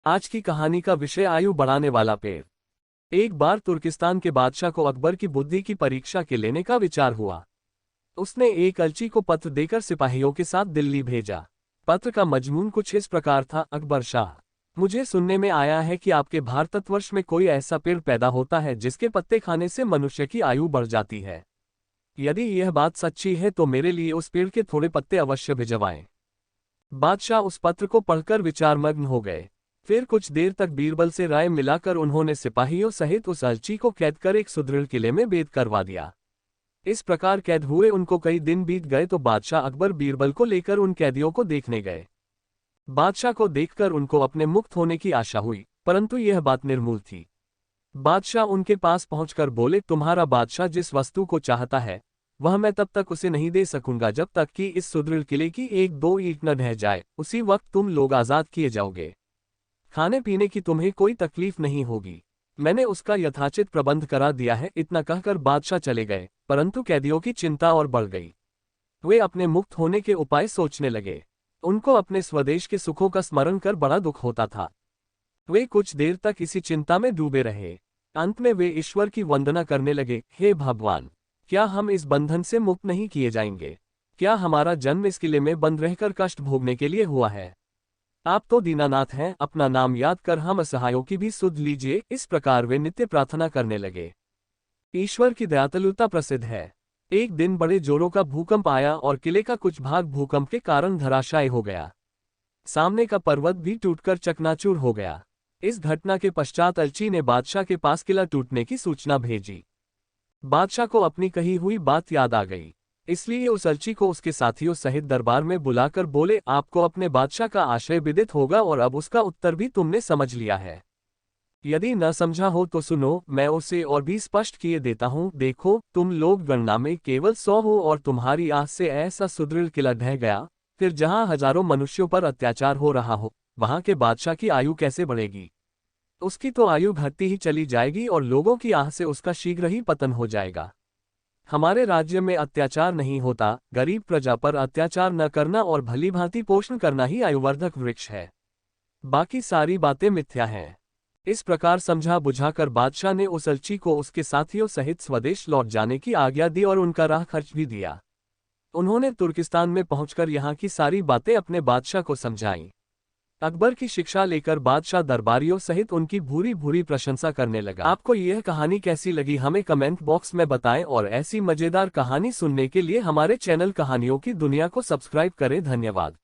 आज की कहानी का विषय आयु बढ़ाने वाला पेड़। एक बार तुर्किस्तान के बादशाह को अकबर की बुद्धि की परीक्षा के लेने का विचार हुआ। उसने एक अलची को पत्र देकर सिपाहियों के साथ दिल्ली भेजा। पत्र का मजमून कुछ इस प्रकार था। अकबर शाह, मुझे सुनने में आया है कि आपके भारतवर्ष में कोई ऐसा पेड़ पैदा होता है जिसके पत्ते खाने से मनुष्य की आयु बढ़ जाती है। यदि यह बात सच्ची है तो मेरे लिए उस पेड़ के थोड़े पत्ते अवश्य भिजवाएं। बादशाह उस पत्र को पढ़कर विचारमग्न हो गए। फिर कुछ देर तक बीरबल से राय मिलाकर उन्होंने सिपाहियों सहित उस अलची को कैद कर एक सुदृढ़ किले में बेद करवा दिया। इस प्रकार कैद हुए उनको कई दिन बीत गए तो बादशाह अकबर बीरबल को लेकर उन कैदियों को देखने गए। बादशाह को देखकर उनको अपने मुक्त होने की आशा हुई, परंतु यह बात निर्मूल थी। बादशाह उनके पास पहुंचकर बोले, तुम्हारा बादशाह जिस वस्तु को चाहता है वह मैं तब तक उसे नहीं दे सकूंगा जब तक कि इस सुदृढ़ किले की एक दो ईंट न ढह जाए। उसी वक्त तुम लोग आजाद किए जाओगे। खाने पीने की तुम्हें कोई तकलीफ नहीं होगी। मैंने उसका यथाचित प्रबंध करा दिया है। इतना कहकर बादशाह चले गए, परंतु कैदियों की चिंता और बढ़ गई। वे अपने मुक्त होने के उपाय सोचने लगे। उनको अपने स्वदेश के सुखों का स्मरण कर बड़ा दुख होता था। वे कुछ देर तक इसी चिंता में डूबे रहे। अंत में वे ईश्वर की वंदना करने लगे, हे भगवान, क्या हम इस बंधन से मुक्त नहीं किए जाएंगे? क्या हमारा जन्म इस किले में बंद रहकर कष्ट भोगने के लिए हुआ है? आप तो दीनानाथ हैं, अपना नाम याद कर हम असहायों की भी सुध लीजिए। इस प्रकार वे नित्य प्रार्थना करने लगे। ईश्वर की दयालुता प्रसिद्ध है। एक दिन बड़े जोरों का भूकंप आया और किले का कुछ भाग भूकंप के कारण धराशायी हो गया। सामने का पर्वत भी टूटकर चकनाचूर हो गया। इस घटना के पश्चात अलची ने बादशाह के पास किला टूटने की सूचना भेजी। बादशाह को अपनी कही हुई बात याद आ गई, इसलिए उस अलची को उसके साथियों सहित दरबार में बुलाकर बोले, आपको अपने बादशाह का आशय विदित होगा और अब उसका उत्तर भी तुमने समझ लिया है। यदि न समझा हो तो सुनो, मैं उसे और भी स्पष्ट किए देता हूँ। देखो, तुम लोग गणना में केवल 100 हो और तुम्हारी आस से ऐसा सुदृढ़ किला ढह गया, फिर जहाँ हजारों मनुष्यों पर अत्याचार हो रहा हो वहां के बादशाह की आयु कैसे बढ़ेगी? उसकी तो आयु घटती ही चली जाएगी और लोगों की आह से उसका शीघ्र ही पतन हो जाएगा। हमारे राज्य में अत्याचार नहीं होता। गरीब प्रजा पर अत्याचार न करना और भली भांति पोषण करना ही आयुवर्धक वृक्ष है। बाकी सारी बातें मिथ्या हैं। इस प्रकार समझा बुझाकर बादशाह ने उस अलची को उसके साथियों सहित स्वदेश लौट जाने की आज्ञा दी और उनका राह खर्च भी दिया। उन्होंने तुर्किस्तान में पहुंचकर यहाँ की सारी बातें अपने बादशाह को समझाईं। अकबर की शिक्षा लेकर बादशाह दरबारियों सहित उनकी भूरी भूरी प्रशंसा करने लगा। आपको यह कहानी कैसी लगी हमें कमेंट बॉक्स में बताएं और ऐसी मजेदार कहानी सुनने के लिए हमारे चैनल कहानियों की दुनिया को सब्सक्राइब करें। धन्यवाद।